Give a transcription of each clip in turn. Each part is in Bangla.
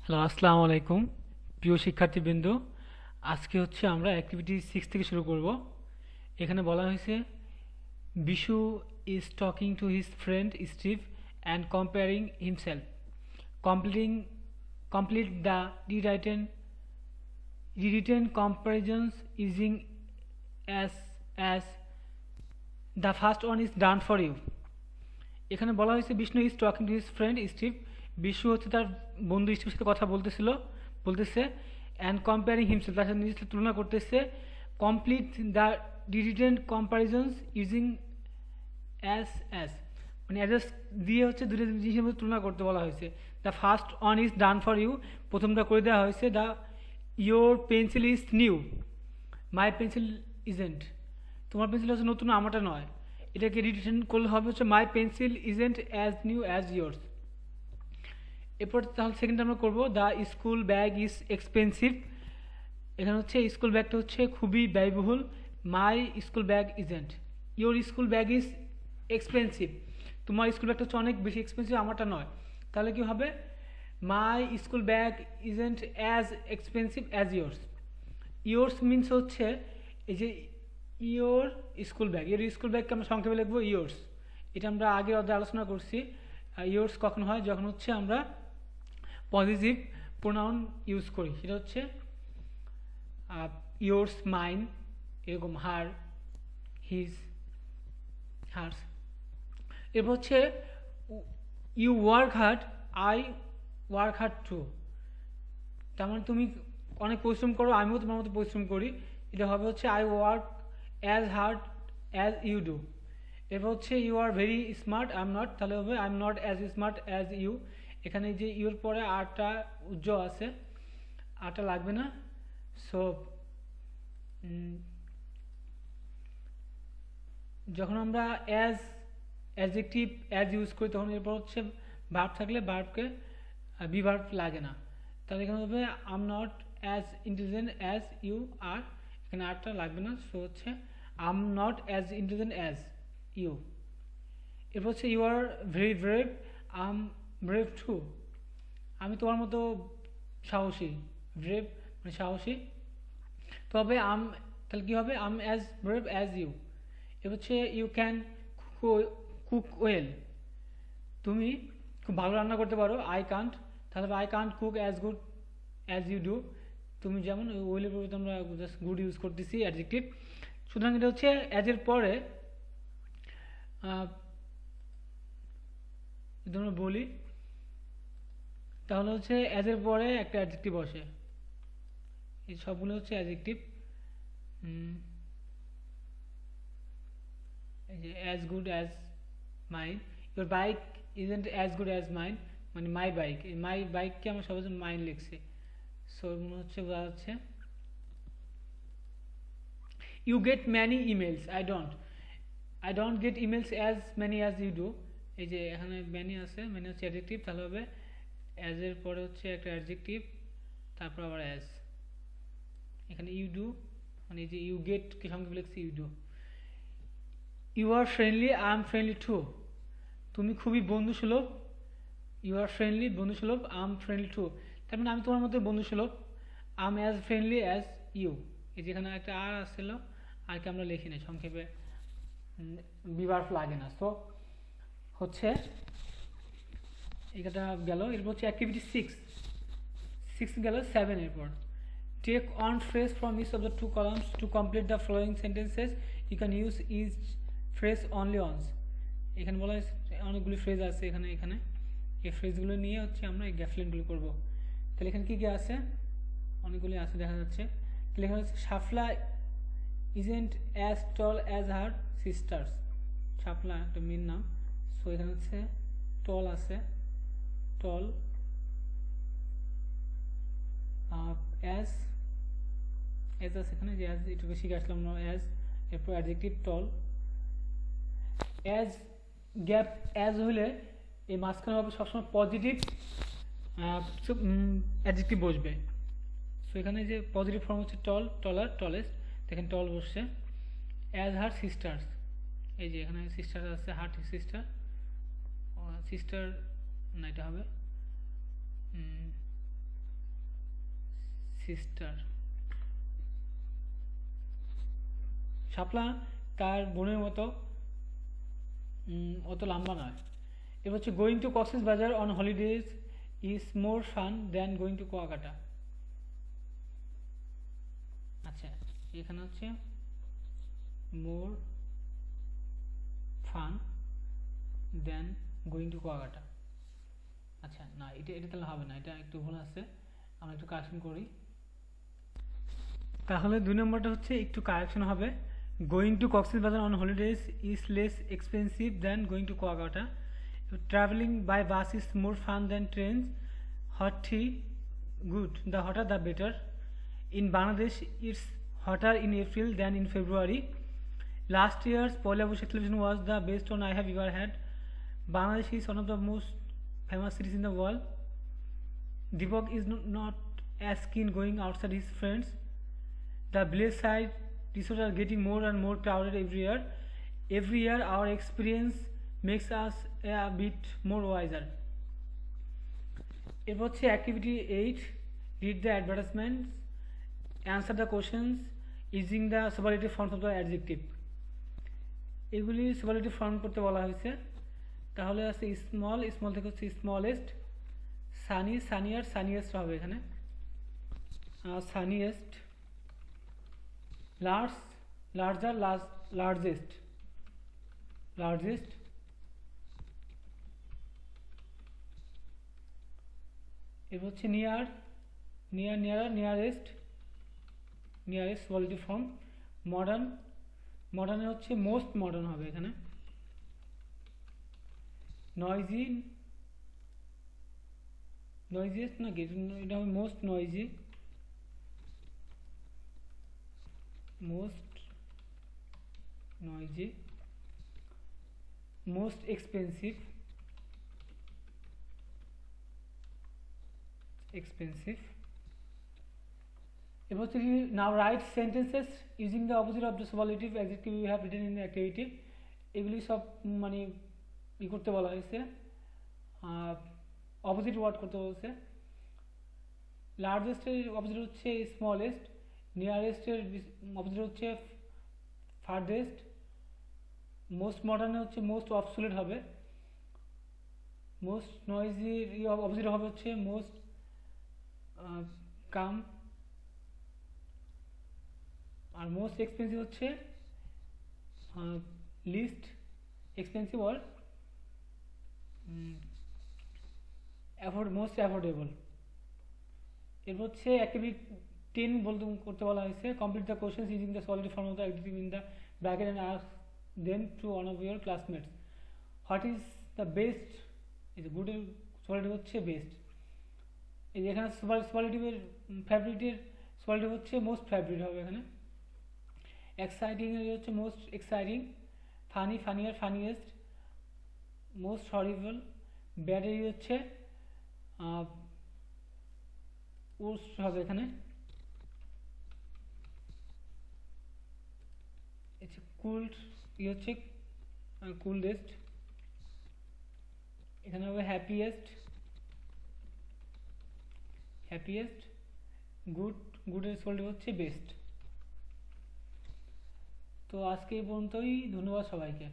হ্যালো, আসসালামু আলাইকুম প্রিয় শিক্ষার্থীবৃন্দ। আজকে আমরা অ্যাক্টিভিটি 6 থেকে শুরু করব। এখানে বলা হয়েছে Bishu is talking to his friend Steve and comparing himself completing complete the rewritten comparisons using as the first one is done for you। এখানে বলা হয়েছে Vishnu is talking to his friend Steve. Vishnu তার বন্ধু স্টিভের সাথে কথা বলতেছে অ্যান্ড কম্পেয়ারিং হিমসেলফ, তার সাথে নিজের সাথে তুলনা করতেছে। Complete the written comparisons using as মানে অ্যাড্রেস দিয়ে দুটো জিনিসের মধ্যে তুলনা করতে বলা হয়েছে। The first one is done for you, প্রথমটা করে দেওয়া হয়েছে। The your pencil is new, my pencil isn't, তোমার পেন্সিল হচ্ছে নতুন, আমারটা নয়। এটাকে রিটেন করলে হবে my pencil isn't as new as yours. এরপর তাহলে সেকেন্ড আমরা করবো the school bag is expensive. এখানে স্কুল ব্যাগটা খুবই ব্যয়বহুল। My school bag isn't, your school bag is expensive, তোমার স্কুল ব্যাগটা অনেক বেশি এক্সপেন্সিভ, আমারটা নয়। তাহলে কি হবে? My school bag isn't as expensive as yours. Yours means এই যে your school bag, your school ব্যাগকে আমরা সংক্ষেপে লিখবো ইয়োর্স। এটা আমরা আগের অধ্যায়ে আলোচনা করছি। ইয়োর্স কখন হয়? যখন আমরা পজিটিভ প্রোনাউন ইউজ করি। সেটা ইয়োর্স, মাইন, এরকম হার, হিজ, হার্স। এরপর you work hard, I work hard too. তার মানে তুমি অনেক পরিশ্রম করো, আমিও তোমার মতো পরিশ্রম করি। এটা হবে I work as hard as you do. এরপর you are very smart, I am not, তাহলে হবে I am not as smart as you. এখানে যে ইউর পরে আরটা উজ্জ্বল আছে, আরটা লাগবে না। সো যখন আমরা অ্যাডজেক্টিভ অ্যাজ ইউজ করি তখন এরপর ভার্ব থাকলে ভার্বকে বিভার্ব লাগে না। তাহলে এখানে হবে I am not as intelligent as you are, এখানে আরটা লাগবে না। So I am not as intelligent as you. এরপর you are very brave, I am brave too, আমি তোমার মতো সাহসী। ব্রেভ মানে সাহসী। তবে তাহলে কী হবে? I'm as brave as you. এবার ইউ ক্যান কুক ওয়েল, তুমি খুব ভালো রান্না করতে পারো। আই কান্ট, তাহলে I can't cook as good as you do. তুমি যেমন ওয়েলের পরিবর্তে আমরা জাস্ট গুড ইউজ করতেছি অ্যাডজেক্টিভ। সুতরাং এটা অ্যাজের পরে যদি আমরা বলি তাহলে অ্যাজের পরে একটা অ্যাডজেক্টিভ বসে। এই সবগুলো অ্যাডজেক্টিভ। এই যে as good as mine, your bike isn't as good as mine, মানে মাই বাইক, এই মাই বাইককে আমরা সবাই মাইন লিখছি। সো মনে বোঝা যাচ্ছে। You get many emails, I don't get emails as many as you do. এই যে এখানে ম্যানি আছে, ম্যানি অ্যাডজেক্টিভ, তাহলে হবে অ্যাজের পরে একটা অ্যাডজেক্টিভ, তারপর আবার অ্যাজ। এখানে ইউ ডু মানে এই যে ইউ গেটকে সংক্ষেপে লিখছি you do. You are friendly, I am friendly too, তুমি খুবই বন্ধুসুলভ। ইউ আর ফ্রেন্ডলি, বন্ধুসুলভ, আই এম ফ্রেন্ডলি টু, তার মানে আমি তোমার মতো বন্ধুসুলভ। I am as friendly as you. এই যেখানে একটা আর আসছিল, আরকে আমরা লিখি না, সংক্ষেপে বিভার্ব লাগে না। সো এটা গেল। এরপর অ্যাক্টিভিটি 6 গেল 7 এরপর। Take one phrase from each of the two columns to complete the following sentences, you can use each phrase only once. এখানে বলা হয়েছে অনেকগুলি ফ্রেজ আছে। এখানে এই ফ্রেজগুলো নিয়ে আমরা এই গ্যাফলেনগুলো করবো। তাহলে এখানে কী কী আছে? অনেকগুলি আছে দেখা যাচ্ছে। তাহলে এখানে Shafla isn't as tall as her sisters. Shafla একটা মেন নাম। সো এখানে টল আছে, টল অ্যাজ আছে এখানে, যে অ্যাজ একটু শিখে আসলাম না। অ্যাজ, এরপর অ্যাডজেক্টিভ টল। অ্যাজ গ্যাপ অ্যাজ হলে এই মাঝখানে হবে সবসময় পজিটিভ অ্যাডজেক্টিভ বসবে। সো এখানে যে পজিটিভ ফর্ম টল, টলার, টলেস্ট, দেখেন টল বসছে। অ্যাজ হার সিস্টার্স, এই যে এখানে সিস্টার আছে, হার্ট সিস্টার, সিস্টার না এটা হবে সিস্টার। শাপলা তার বোনের মতো অত লম্বা নয়। এবার হচ্ছে going to Cox's Bazar on holidays is more fun than going to Kuakata. আচ্ছা, এখানে হচ্ছে more fun than going to Kuakata. আচ্ছা না, এটা তাহলে হবে না, এটা একটু ভুল আছে, আমরা একটু কারেকশন করি। তাহলে 2 নম্বরটা হচ্ছে একটু কারেকশন হবে, going to Cox's Bazar on holidays is less expensive then going to Kuakata. Travelling by bus is more fun then trains. হটই good, the hotter the better. In Bangladesh it's hotter in April than in February. Last year's Poila Boshe television was the best one I have ever had. Bangladesh is one of the most famous cities in the world. Deepak is not as keen going outside his friends. The village side resorts are getting more and more crowded every year. Every year our experience makes us a bit more wiser. It was activity 8, read the advertisements, answer the questions using the superlative forms of the adjective. এগুলি superlative form করতে বলা হয়েছে। তাহলে আছে স্মল, স্মল থেকে হচ্ছে স্মলেস্ট, সানি, সানিয়ার, সানিয়েস্ট হবে এখানে, sunniest, large, larger, largest, largest, এরপর হচ্ছে near, near, nearer, nearest, nearest superlative form. Modern, মডার্নে হচ্ছে মোস্ট মডার্ন হবে এখানে। নয়েজি, নয়েজিয়েস্ট নাকি, এটা হবে most noisy, most noisy, most expensive, expensive. এবার হচ্ছে now write sentences using the opposite of the superlative adjective you have written in activity. এগুলি সব মানে ই করতে বলা হয়েছে, অপোজিট ওয়ার্ড করতে বলছে। লার্জেস্টের অপোজিট হচ্ছে স্মলেস্ট, নিয়ারেস্টের অপোজিট হচ্ছে ফার্দেস্ট, মোস্ট মডার্নে হচ্ছে মোস্ট অবসোলেট হবে, মোস্ট নয়েজির অপোজিট হবে হচ্ছে মোস্ট কাম, আর মোস্ট এক্সপেন্সিভ হচ্ছে least expensive or most affordable. এরপর হচ্ছে অ্যাক্টিভিটি 10 বলতে করতে বলা হয়েছে, complete the questions using the solid form of the adjective in the bracket and ask them to one of your classmates. What is the best, এই যে গুডের সলিটিভ হচ্ছে বেস্ট। এই যে এখানে সুপারলেটিভের ফেভারিটের সলিটিভ হচ্ছে মোস্ট ফেভারিট হবে এখানে। এক্সাইটিং এর হচ্ছে most exciting, funny, funnier, funniest, most horrible. Bad এর হচ্ছে ওর্স্ট হবে এখানে। কুল্ড হচ্ছে কুলডেস্ট, এখানে হবে হ্যাপিয়েস্ট, হ্যাপিয়েস্ট। গুড, গুডের সলিটিভ হচ্ছে বেস্ট। তো আজকে এই পর্যন্তই, ধন্যবাদ সবাইকে।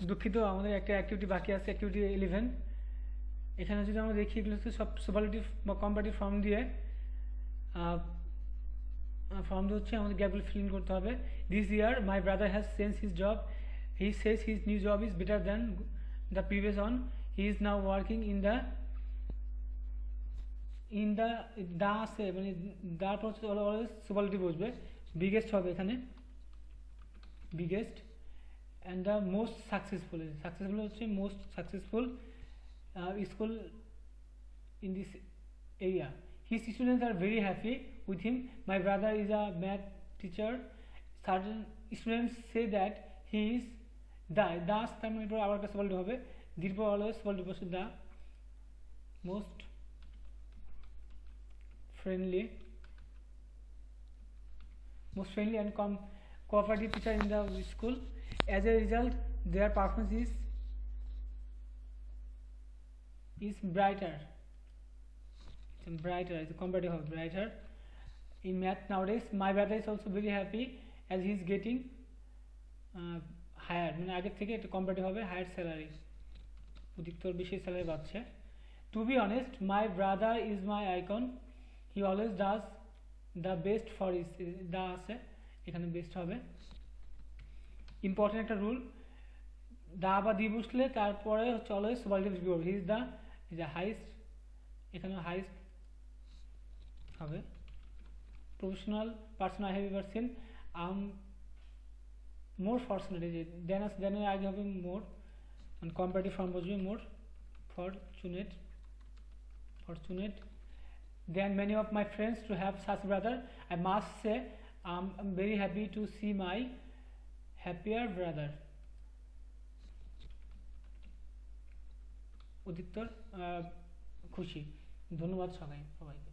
দুঃখিত, আমাদের একটা অ্যাক্টিভিটি বাকি আছে, অ্যাক্টিভিটি 11। এখানে যদি আমরা দেখি এগুলো হচ্ছে সব সুপারলেটিভ বা কম্পারেটিভ ফর্ম দিয়ে হচ্ছে আমাদের গ্যাপগুলো ফিল ইন করতে হবে। This year my brother has change his job, he says his new job is better than the previous one, he is now working in the দা আছে, মানে দার পর অলওয়েজ সুপারলেটিভ বসবে। বিগেস্ট হবে এখানে, biggest. And the most successful, successful হচ্ছে most successful school in this area. His students are very happy with him. My brother is a math teacher. Certain students say that he is the তার মানে আবার একটা সলিড হবে, দীর্ঘ অলওয়েজ সলিড বসে the most friendly and cooperative teacher in the school. As a result, their performance is brighter. brighter is comparative হবে brighter. In math nowadays, my brother is also very happy as he is getting higher, মানে আগের থেকে একটু comparative হবে higher salary, অধিকতর বেশি স্যালারি পাচ্ছে। To be honest, my brother is my icon. He always does the best for his, দা আছে এখানে বেস্ট হবে। ইম্পর্টেন্ট একটা রুল, দা বা দি বসলে তারপরে হচ্ছে always superlative before. He is the highest, এখানে হাইস্ট হবে। Professional person I have ever seen, I am more fortunate, এই যে দেন আছে, দেনের আগে হবে মোর, মানে কম্পারেটিভ ফর্ম বসবে মোর, fortunate, then many of my friends to have such brother. I must say I'm very happy to see my happier brother. অধিকতর খুশি। ধন্যবাদ সবাইকে।